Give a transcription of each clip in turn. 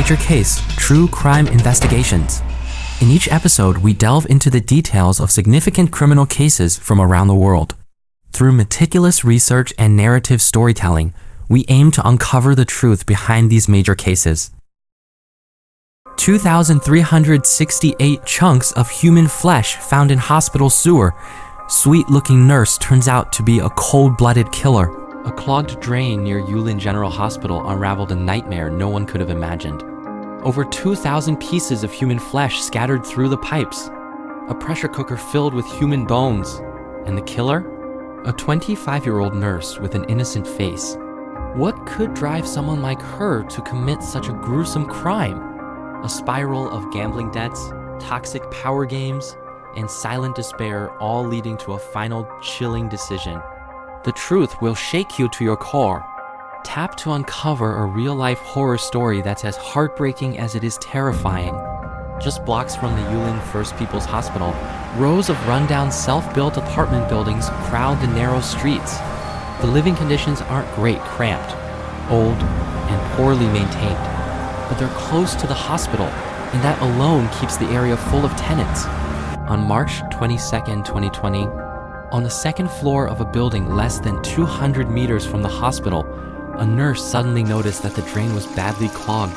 Major Case True Crime Investigations. In each episode, we delve into the details of significant criminal cases from around the world. Through meticulous research and narrative storytelling, we aim to uncover the truth behind these major cases. 2,368 chunks of human flesh found in hospital sewer. Sweet-looking nurse turns out to be a cold-blooded killer. A clogged drain near Yulin General Hospital unraveled a nightmare no one could have imagined. Over 2,000 pieces of human flesh scattered through the pipes. A pressure cooker filled with human bones. And the killer? A 25-year-old nurse with an innocent face. What could drive someone like her to commit such a gruesome crime? A spiral of gambling debts, toxic power games, and silent despair, all leading to a final chilling decision. The truth will shake you to your core. Tap to uncover a real-life horror story that's as heartbreaking as it is terrifying. Just blocks from the Yulin First People's Hospital, rows of rundown self-built apartment buildings crowd the narrow streets. The living conditions aren't great, cramped, old, and poorly maintained. But they're close to the hospital, and that alone keeps the area full of tenants. On March 22, 2020, on the second floor of a building less than 200 meters from the hospital, a nurse suddenly noticed that the drain was badly clogged.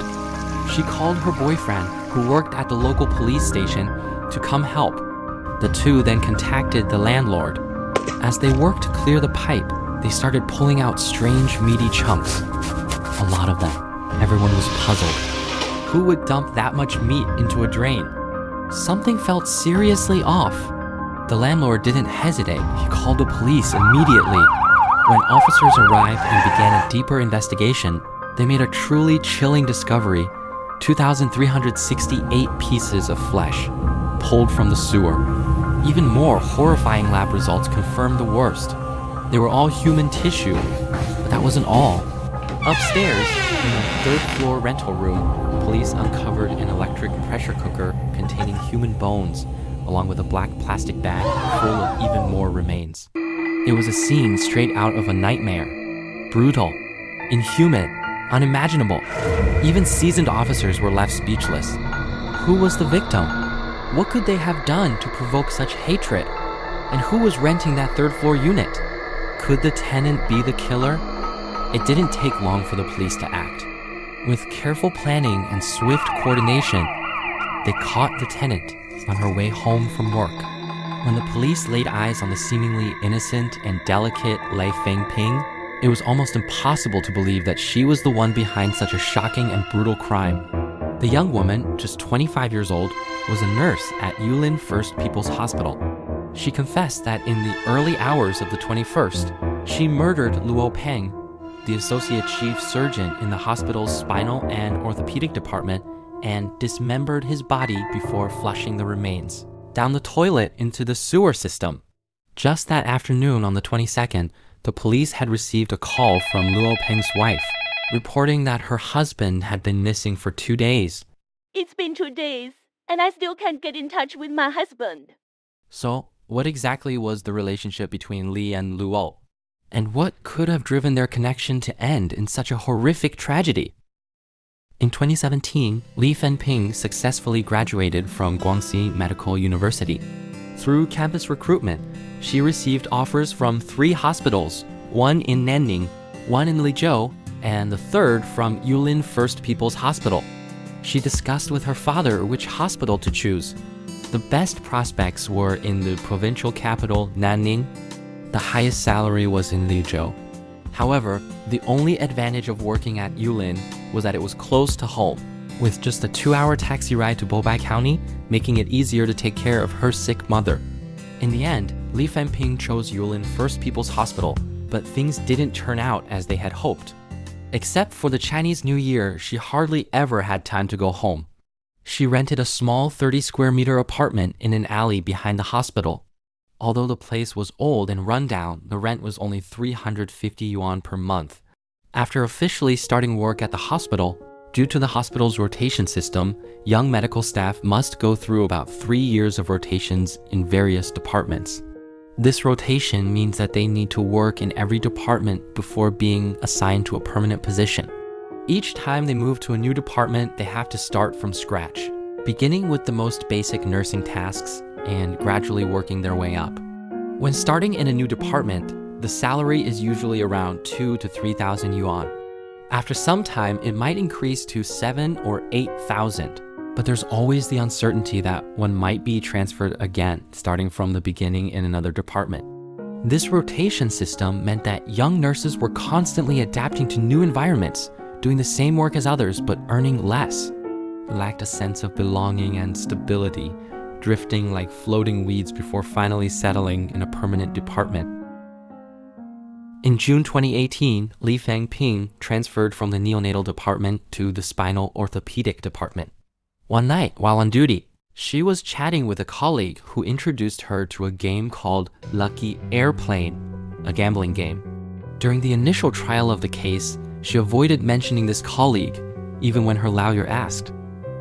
She called her boyfriend, who worked at the local police station, to come help. The two then contacted the landlord. As they worked to clear the pipe, they started pulling out strange, meaty chunks. A lot of them. Everyone was puzzled. Who would dump that much meat into a drain? Something felt seriously off. The landlord didn't hesitate. He called the police immediately. When officers arrived and began a deeper investigation, they made a truly chilling discovery: 2,368 pieces of flesh pulled from the sewer. Even more horrifying lab results confirmed the worst. They were all human tissue, but that wasn't all. Upstairs, in the third-floor rental room, police uncovered an electric pressure cooker containing human bones, along with a black plastic bag full of even more remains. It was a scene straight out of a nightmare. Brutal, inhuman, unimaginable. Even seasoned officers were left speechless. Who was the victim? What could they have done to provoke such hatred? And who was renting that third-floor unit? Could the tenant be the killer? It didn't take long for the police to act. With careful planning and swift coordination, they caught the tenant on her way home from work. When the police laid eyes on the seemingly innocent and delicate Li Fengping, it was almost impossible to believe that she was the one behind such a shocking and brutal crime. The young woman, just 25 years old, was a nurse at Yulin First People's Hospital. She confessed that in the early hours of the 21st, she murdered Li Peng, the associate chief surgeon in the hospital's spinal and orthopedic department, and dismembered his body before flushing the remains down the toilet into the sewer system. Just that afternoon on the 22nd, the police had received a call from Li Peng's wife, reporting that her husband had been missing for 2 days. It's been 2 days, and I still can't get in touch with my husband. So, what exactly was the relationship between Li and Luo? And what could have driven their connection to end in such a horrific tragedy? In 2017, Li Fengping successfully graduated from GUANGXI Medical University. Through campus recruitment, she received offers from 3 hospitals, one in Nanning, one in Lizhou, and the third from Yulin First People's Hospital. She discussed with her father which hospital to choose. The best prospects were in the provincial capital, Nanning. The highest salary was in Lizhou. However, the only advantage of working at Yulin was that it was close to home, with just a 2-hour taxi ride to Bobai County, making it easier to take care of her sick mother. In the end, Li Fengping chose Yulin First People's Hospital, but things didn't turn out as they had hoped. Except for the Chinese New Year, she hardly ever had time to go home. She rented a small 30-square-meter apartment in an alley behind the hospital. Although the place was old and run down, the rent was only 350 yuan per month. After officially starting work at the hospital, due to the hospital's rotation system, young medical staff must go through about 3 years of rotations in various departments. This rotation means that they need to work in every department before being assigned to a permanent position. Each time they move to a new department, they have to start from scratch, beginning with the most basic nursing tasks and gradually working their way up. When starting in a new department, the salary is usually around 2,000 to 3,000 yuan. After some time, it might increase to 7,000 or 8,000, but there's always the uncertainty that one might be transferred again, starting from the beginning in another department. This rotation system meant that young nurses were constantly adapting to new environments, doing the same work as others but earning less. They lacked a sense of belonging and stability, drifting like floating weeds before finally settling in a permanent department. In June 2018, Li Fengping transferred from the neonatal department to the spinal orthopedic department. One night, while on duty, she was chatting with a colleague who introduced her to a game called Lucky Airplane, a gambling game. During the initial trial of the case, she avoided mentioning this colleague, even when her lawyer asked.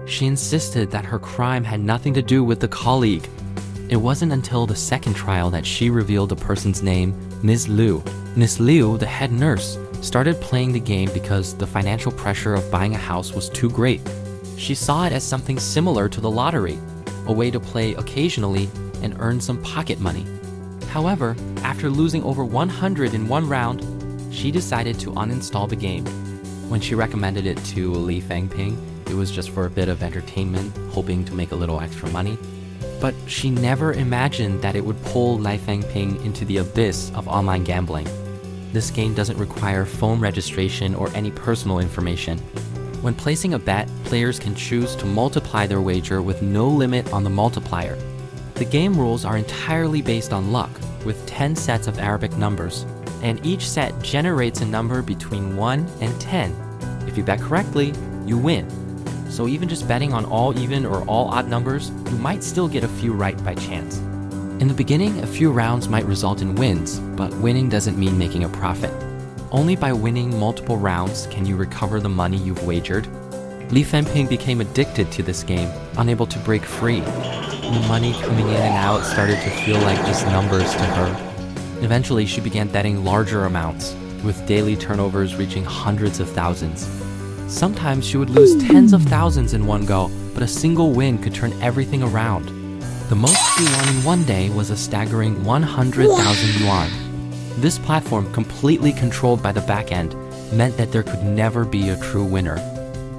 She insisted that her crime had nothing to do with the colleague. It wasn't until the second trial that she revealed the person's name, Ms. Liu. Ms. Liu, the head nurse, started playing the game because the financial pressure of buying a house was too great. She saw it as something similar to the lottery, a way to play occasionally and earn some pocket money. However, after losing over 100 in one round, she decided to uninstall the game. When she recommended it to Li Fengping, it was just for a bit of entertainment, hoping to make a little extra money. But she never imagined that it would pull Li Fengping into the abyss of online gambling. This game doesn't require phone registration or any personal information. When placing a bet, players can choose to multiply their wager with no limit on the multiplier. The game rules are entirely based on luck, with 10 sets of Arabic numbers, and each set generates a number between 1 and 10. If you bet correctly, you win. So even just betting on all even or all odd numbers, you might still get a few right by chance. In the beginning, a few rounds might result in wins, but winning doesn't mean making a profit. Only by winning multiple rounds can you recover the money you've wagered. Li Fengping became addicted to this game, unable to break free. The money coming in and out started to feel like just numbers to her. Eventually, she began betting larger amounts, with daily turnovers reaching hundreds of thousands. Sometimes she would lose tens of thousands in one go, but a single win could turn everything around. The most she won in one day was a staggering 100,000 yuan. This platform, completely controlled by the back end, meant that there could never be a true winner.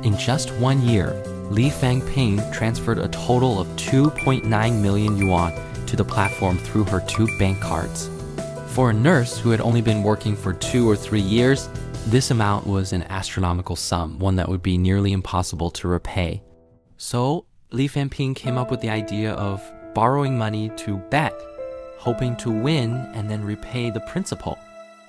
In just 1 year, Li Fengping transferred a total of 2.9 million yuan to the platform through her 2 bank cards. For a nurse who had only been working for 2 or 3 years, this amount was an astronomical sum, one that would be nearly impossible to repay. So, Li Fengping came up with the idea of borrowing money to bet, hoping to win and then repay the principal.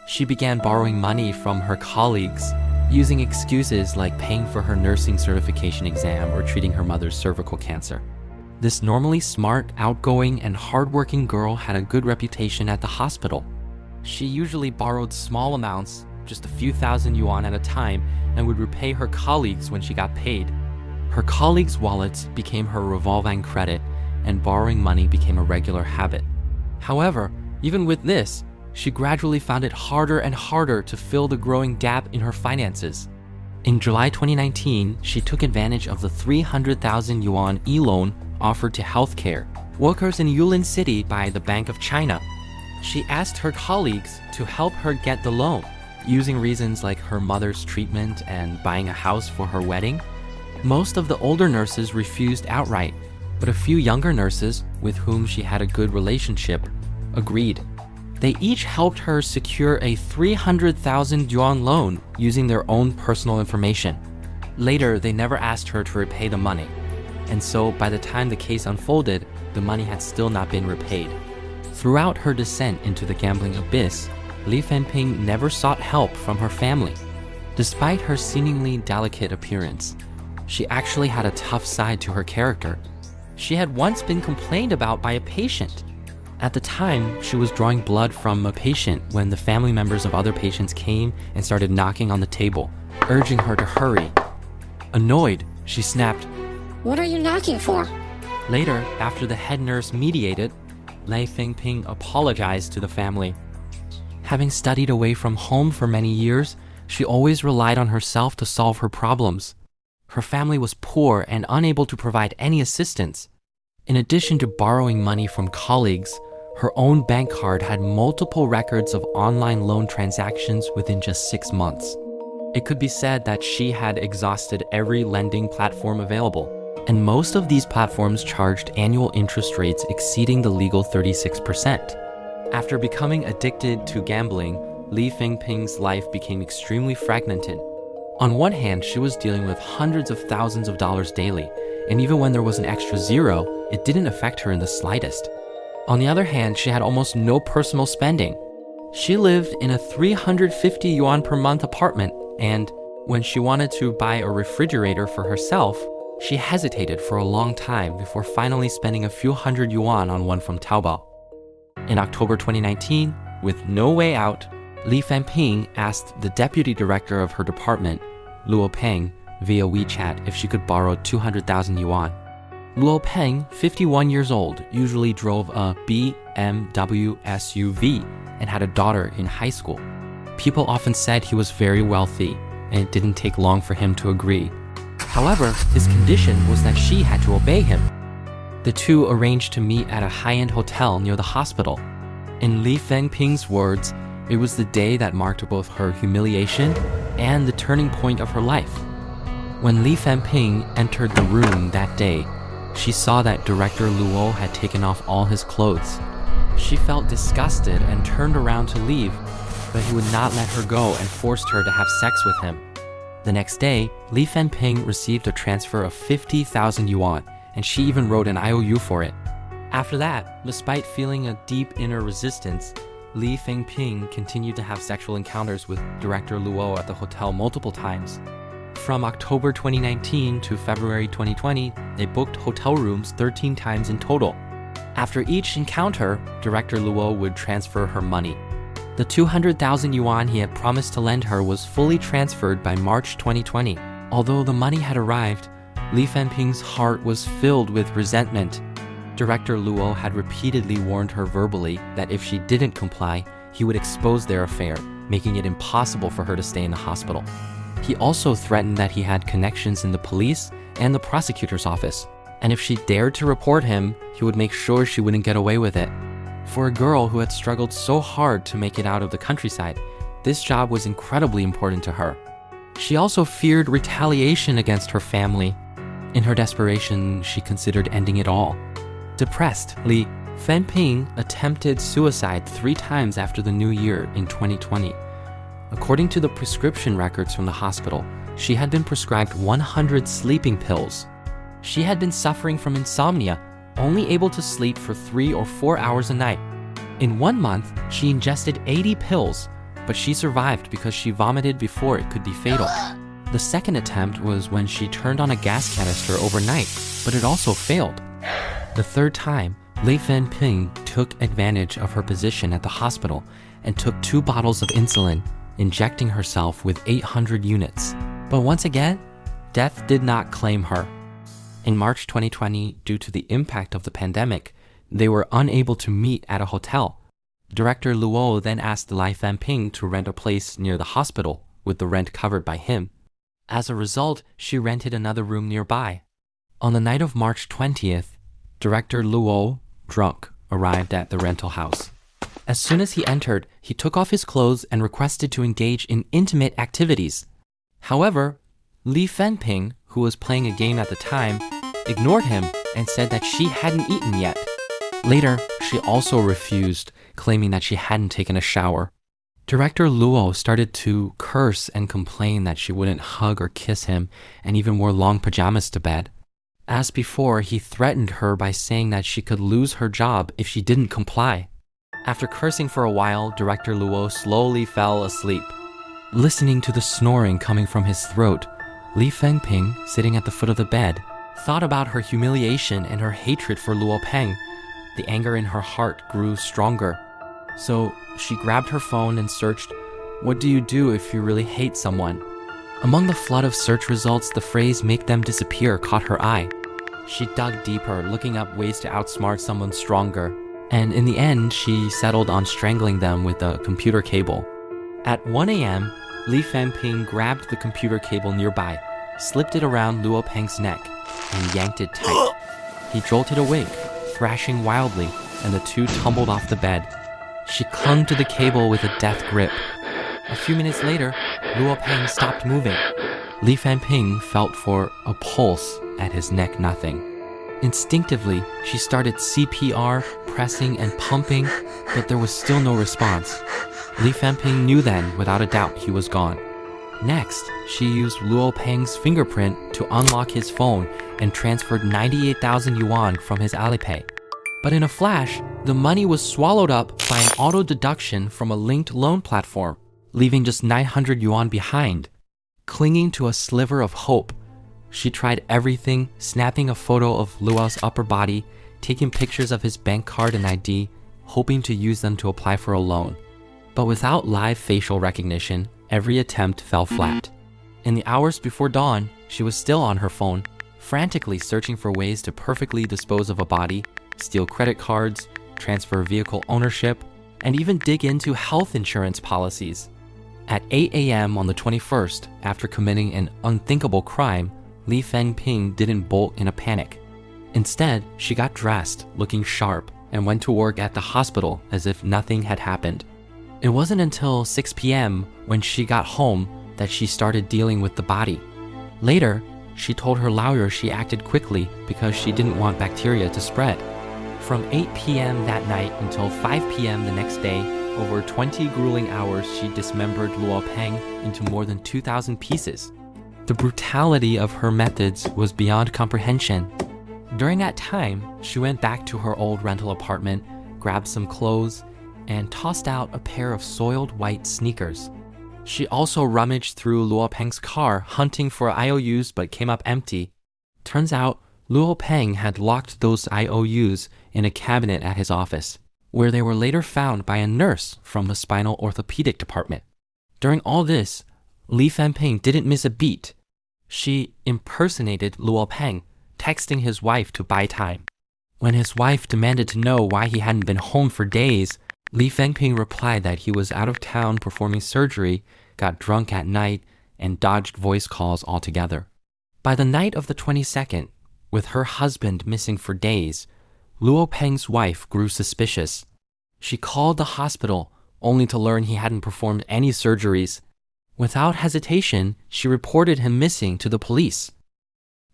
She began borrowing money from her colleagues, using excuses like paying for her nursing certification exam or treating her mother's cervical cancer. This normally smart, outgoing, and hardworking girl had a good reputation at the hospital. She usually borrowed small amounts, just a few thousand yuan at a time, and would repay her colleagues when she got paid. Her colleagues' wallets became her revolving credit, and borrowing money became a regular habit. However, even with this, she gradually found it harder and harder to fill the growing gap in her finances. In July 2019, she took advantage of the 300,000 yuan e-loan offered to healthcare workers in Yulin City by the Bank of China. She asked her colleagues to help her get the loan, using reasons like her mother's treatment and buying a house for her wedding. Most of the older nurses refused outright, but a few younger nurses, with whom she had a good relationship, agreed. They each helped her secure a 300,000 yuan loan using their own personal information. Later, they never asked her to repay the money, and so by the time the case unfolded, the money had still not been repaid. Throughout her descent into the gambling abyss, Li Fengping never sought help from her family. Despite her seemingly delicate appearance, she actually had a tough side to her character. She had once been complained about by a patient. At the time, she was drawing blood from a patient when the family members of other patients came and started knocking on the table, urging her to hurry. Annoyed, she snapped, "What are you knocking for?" Later, after the head nurse mediated, Li Fengping apologized to the family. Having studied away from home for many years, She always relied on herself to solve her problems. Her family was poor and unable to provide any assistance. In addition to borrowing money from colleagues, her own bank card had multiple records of online loan transactions within just 6 months. It could be said that she had exhausted every lending platform available, and most of these platforms charged annual interest rates exceeding the legal 36%. After becoming addicted to gambling, Li Fengping's life became extremely fragmented. On one hand, she was dealing with hundreds of thousands of dollars daily, and even when there was an extra zero, it didn't affect her in the slightest. On the other hand, she had almost no personal spending. She lived in a 350 yuan per month apartment, and when she wanted to buy a refrigerator for herself, she hesitated for a long time before finally spending a few hundred yuan on one from Taobao. In October 2019, with no way out, Li Fengping asked the deputy director of her department, Luo Peng, via WeChat if she could borrow 200,000 yuan. Luo Peng, 51 years old, usually drove a BMW SUV and had a daughter in high school. People often said he was very wealthy, and it didn't take long for him to agree. However, his condition was that she had to obey him. The two arranged to meet at a high-end hotel near the hospital. In Li Fengping's words, it was the day that marked both her humiliation and the turning point of her life. When Li Fengping entered the room that day, she saw that Director Luo had taken off all his clothes. She felt disgusted and turned around to leave, but he would not let her go and forced her to have sex with him. The next day, Li Fengping received a transfer of 50,000 yuan, and she even wrote an IOU for it. After that, despite feeling a deep inner resistance, Li Fengping continued to have sexual encounters with Director Luo at the hotel multiple times. From October 2019 to February 2020, they booked hotel rooms 13 times in total. After each encounter, Director Luo would transfer her money. The 200,000 yuan he had promised to lend her was fully transferred by March 2020. Although the money had arrived, Li Fengping's heart was filled with resentment. Director Luo had repeatedly warned her verbally that if she didn't comply, he would expose their affair, making it impossible for her to stay in the hospital. He also threatened that he had connections in the police and the prosecutor's office, and if she dared to report him, he would make sure she wouldn't get away with it. For a girl who had struggled so hard to make it out of the countryside, this job was incredibly important to her. She also feared retaliation against her family. In her desperation, she considered ending it all. Depressed, Li Fengping attempted suicide 3 times after the new year in 2020. According to the prescription records from the hospital, she had been prescribed 100 sleeping pills. She had been suffering from insomnia, only able to sleep for 3 or 4 hours a night. In 1 month, she ingested 80 pills, but she survived because she vomited before it could be fatal. The second attempt was when she turned on a gas canister overnight, but it also failed. The third time, Li Fengping took advantage of her position at the hospital and took 2 bottles of insulin, injecting herself with 800 units. But once again, death did not claim her. In March 2020, due to the impact of the pandemic, they were unable to meet at a hotel. Director Luo then asked Li Fengping to rent a place near the hospital, with the rent covered by him. As a result, she rented another room nearby. On the night of March 20th, Director Luo, drunk, arrived at the rental house. As soon as he entered, he took off his clothes and requested to engage in intimate activities. However, Li Fengping, who was playing a game at the time, ignored him and said that she hadn't eaten yet. Later, she also refused, claiming that she hadn't taken a shower. Director Luo started to curse and complain that she wouldn't hug or kiss him and even wore long pajamas to bed. As before, he threatened her by saying that she could lose her job if she didn't comply. After cursing for a while, Director Luo slowly fell asleep. Listening to the snoring coming from his throat, Li Fengping, sitting at the foot of the bed, thought about her humiliation and her hatred for Luo Peng. The anger in her heart grew stronger. So she grabbed her phone and searched, "What do you do if you really hate someone?" Among the flood of search results, the phrase "make them disappear" caught her eye. She dug deeper, looking up ways to outsmart someone stronger. And in the end, she settled on strangling them with a computer cable. At 1 a.m., Li Fengping grabbed the computer cable nearby, slipped it around Luo Peng's neck, and yanked it tight. He jolted awake, thrashing wildly, and the two tumbled off the bed. She clung to the cable with a death grip. A few minutes later, Luo Peng stopped moving. Li Fengping felt for a pulse at his neck. Nothing. Instinctively, she started CPR, pressing and pumping, but there was still no response. Li Fengping knew then, without a doubt, he was gone. Next, she used Luo Peng's fingerprint to unlock his phone and transferred 98,000 yuan from his Alipay. But in a flash, the money was swallowed up by an auto deduction from a linked loan platform, leaving just 900 yuan behind. Clinging to a sliver of hope, she tried everything, snapping a photo of Luo's upper body, taking pictures of his bank card and ID, hoping to use them to apply for a loan. But without live facial recognition, every attempt fell flat. In the hours before dawn, she was still on her phone, frantically searching for ways to perfectly dispose of a body, steal credit cards, transfer vehicle ownership, and even dig into health insurance policies. At 8 a.m. on the 21st, after committing an unthinkable crime, Li Fengping didn't bolt in a panic. Instead, she got dressed, looking sharp, and went to work at the hospital as if nothing had happened. It wasn't until 6 p.m. when she got home that she started dealing with the body. Later, she told her lawyer she acted quickly because she didn't want bacteria to spread. From 8 p.m. that night until 5 p.m. the next day, over 20 grueling hours, she dismembered Luo Peng into more than 2,000 pieces. The brutality of her methods was beyond comprehension. During that time, she went back to her old rental apartment, grabbed some clothes, and tossed out a pair of soiled white sneakers. She also rummaged through Luo Peng's car, hunting for IOUs but came up empty. Turns out, Luo Peng had locked those IOUs in a cabinet at his office, where they were later found by a nurse from the spinal orthopedic department. During all this, Li Fengping didn't miss a beat. She impersonated Luo Peng, texting his wife to buy time. When his wife demanded to know why he hadn't been home for days, Li Fengping replied that he was out of town performing surgery, got drunk at night, and dodged voice calls altogether. By the night of the 22nd, with her husband missing for days, Luo Peng's wife grew suspicious. She called the hospital, only to learn he hadn't performed any surgeries. Without hesitation, she reported him missing to the police.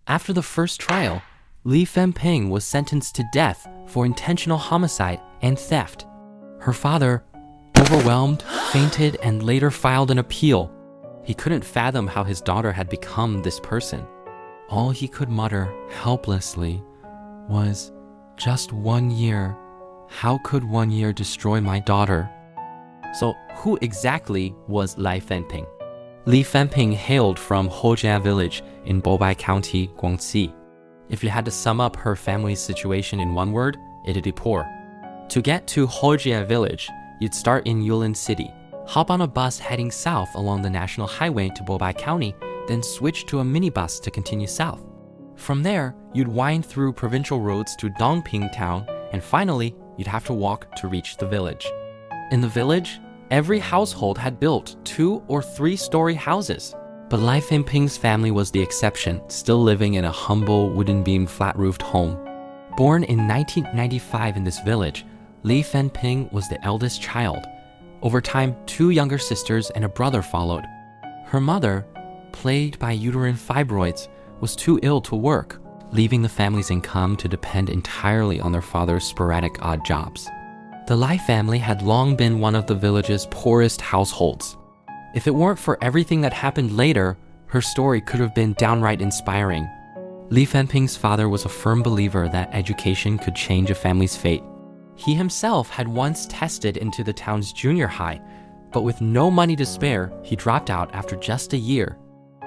After the first trial, Li Fengping was sentenced to death for intentional homicide and theft. Her father, overwhelmed, fainted, and later filed an appeal. He couldn't fathom how his daughter had become this person. All he could mutter, helplessly, was, "Just 1 year. How could 1 year destroy my daughter?" So who exactly was Li Fengping? Li Fengping hailed from Hojia village in Bobai County, GUANGXI. If you had to sum up her family's situation in one word, it'd be poor. To get to Hojia village, you'd start in Yulin city, hop on a bus heading south along the national highway to Bobai County, then switch to a minibus to continue south. From there, you'd wind through provincial roads to Dongping town, and finally, you'd have to walk to reach the village. In the village, every household had built 2- or 3-story houses. But Li Fengping's family was the exception, still living in a humble wooden beam flat-roofed home. Born in 1995 in this village, Li Fengping was the eldest child. Over time, 2 younger sisters and a brother followed. Her mother, plagued by uterine fibroids, was too ill to work, leaving the family's income to depend entirely on their father's sporadic odd jobs. The Li family had long been one of the village's poorest households. If it weren't for everything that happened later, her story could have been downright inspiring. Li Fengping's father was a firm believer that education could change a family's fate. He himself had once tested into the town's junior high, but with no money to spare, he dropped out after just a year.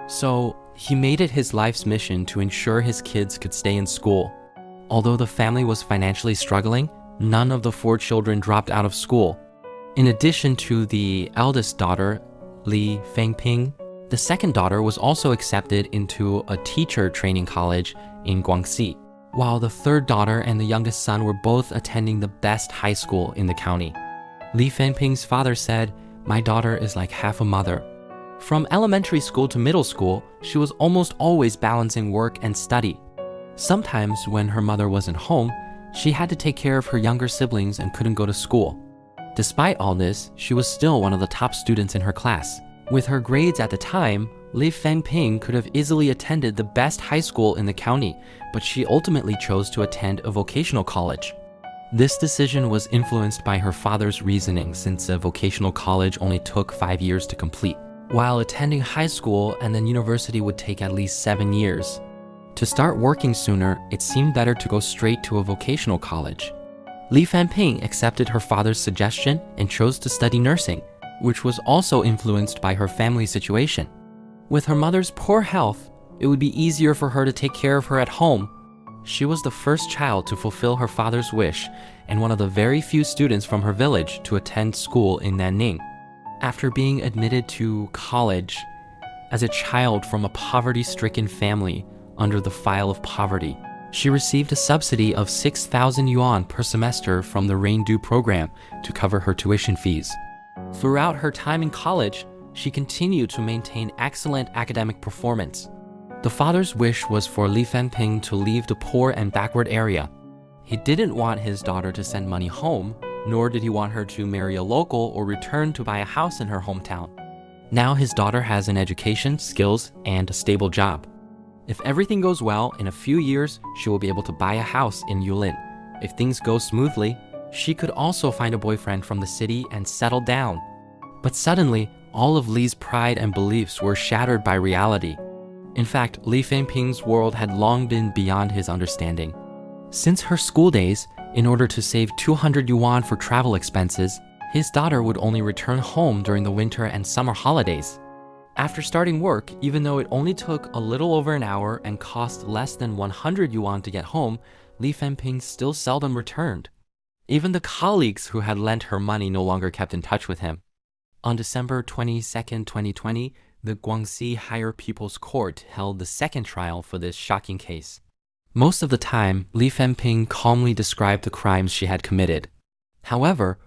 So he made it his life's mission to ensure his kids could stay in school. Although the family was financially struggling, none of the 4 children dropped out of school. In addition to the eldest daughter, Li Fengping, the second daughter was also accepted into a teacher training college in GUANGXI, while the third daughter and the youngest son were both attending the best high school in the county. Li Fengping's father said, "My daughter is like half a mother." From elementary school to middle school, she was almost always balancing work and study. Sometimes, when her mother wasn't home, she had to take care of her younger siblings and couldn't go to school. Despite all this, she was still one of the top students in her class. With her grades at the time, Li Fengping could have easily attended the best high school in the county, but she ultimately chose to attend a vocational college. This decision was influenced by her father's reasoning, since a vocational college only took 5 years to complete, while attending high school and then university would take at least 7 years. To start working sooner, it seemed better to go straight to a vocational college. Li Fengping accepted her father's suggestion and chose to study nursing, which was also influenced by her family situation. With her mother's poor health, it would be easier for her to take care of her at home. She was the first child to fulfill her father's wish and one of the very few students from her village to attend school in Nanning. After being admitted to college as a child from a poverty-stricken family under the file of poverty, she received a subsidy of 6,000 yuan per semester from the Rain-Do program to cover her tuition fees. Throughout her time in college, she continued to maintain excellent academic performance. The father's wish was for Li Fengping to leave the poor and backward area. He didn't want his daughter to send money home, nor did he want her to marry a local or return to buy a house in her hometown. Now his daughter has an education, skills, and a stable job. If everything goes well, in a few years, she will be able to buy a house in Yulin. If things go smoothly, she could also find a boyfriend from the city and settle down. But suddenly, all of Li's pride and beliefs were shattered by reality. In fact, Li Fengping's world had long been beyond his understanding. Since her school days, in order to save 200 yuan for travel expenses, his daughter would only return home during the winter and summer holidays. After starting work, even though it only took a little over an hour and cost less than 100 yuan to get home, Li Fengping still seldom returned. Even the colleagues who had lent her money no longer kept in touch with him. On December 22, 2020, the GUANGXI Higher People's Court held the second trial for this shocking case. Most of the time, Li Fengping calmly described the crimes she had committed. However,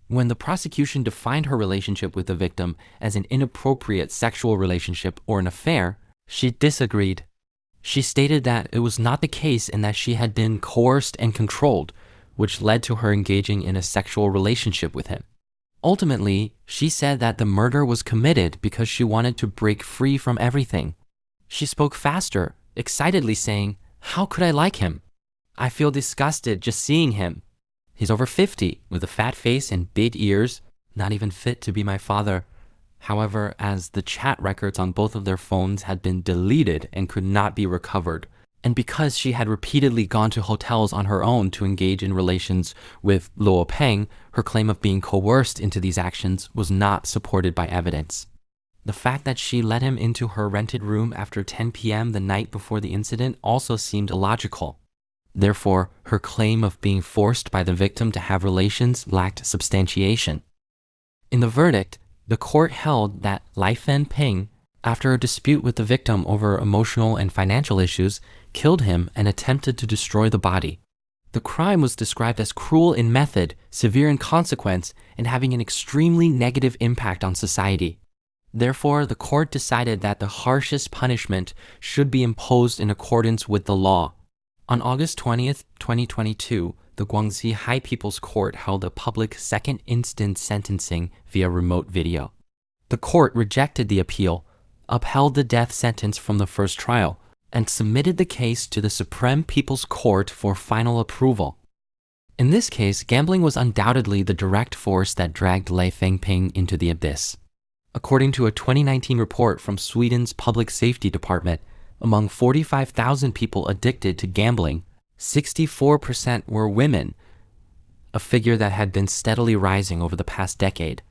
when the prosecution defined her relationship with the victim as an inappropriate sexual relationship or an affair, she disagreed. She stated that it was not the case and that she had been coerced and controlled, which led to her engaging in a sexual relationship with him. Ultimately, she said that the murder was committed because she wanted to break free from everything. She spoke faster, excitedly saying, "How could I like him? I feel disgusted just seeing him. He's over 50, with a fat face and big ears, not even fit to be my father." However, as the chat records on both of their phones had been deleted and could not be recovered, and because she had repeatedly gone to hotels on her own to engage in relations with Luo Peng, her claim of being coerced into these actions was not supported by evidence. The fact that she let him into her rented room after 10 p.m. the night before the incident also seemed illogical. Therefore, her claim of being forced by the victim to have relations lacked substantiation. In the verdict, the court held that Li Fengping, after a dispute with the victim over emotional and financial issues, killed him and attempted to destroy the body. The crime was described as cruel in method, severe in consequence, and having an extremely negative impact on society. Therefore, the court decided that the harshest punishment should be imposed in accordance with the law. On August 20th, 2022, the GUANGXI High People's Court held a public second instance sentencing via remote video. The court rejected the appeal, upheld the death sentence from the first trial, and submitted the case to the Supreme People's Court for final approval. In this case, gambling was undoubtedly the direct force that dragged Li Fengping into the abyss. According to a 2019 report from Sweden's Public Safety Department, among 45,000 people addicted to gambling, 64% were women, a figure that had been steadily rising over the past decade.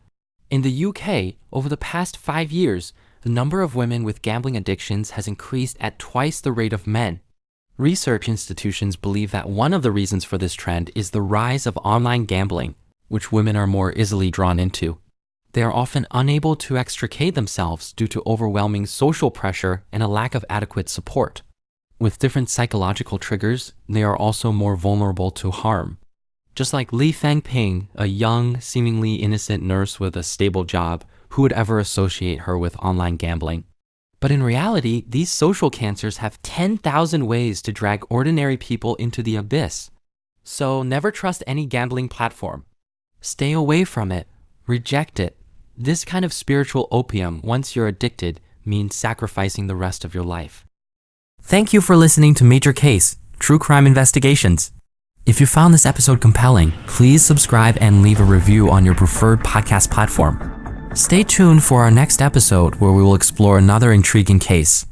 In the UK, over the past 5 years, the number of women with gambling addictions has increased at twice the rate of men. Research institutions believe that one of the reasons for this trend is the rise of online gambling, which women are more easily drawn into. They are often unable to extricate themselves due to overwhelming social pressure and a lack of adequate support. With different psychological triggers, they are also more vulnerable to harm. Just like Li Fengping, a young, seemingly innocent nurse with a stable job, Who would ever associate her with online gambling? But in reality, these social cancers have 10,000 ways to drag ordinary people into the abyss. So never trust any gambling platform. Stay away from it. Reject it. This kind of spiritual opium, once you're addicted, means sacrificing the rest of your life. Thank you for listening to Major Case, True Crime Investigations. If you found this episode compelling, please subscribe and leave a review on your preferred podcast platform. Stay tuned for our next episode where we will explore another intriguing case.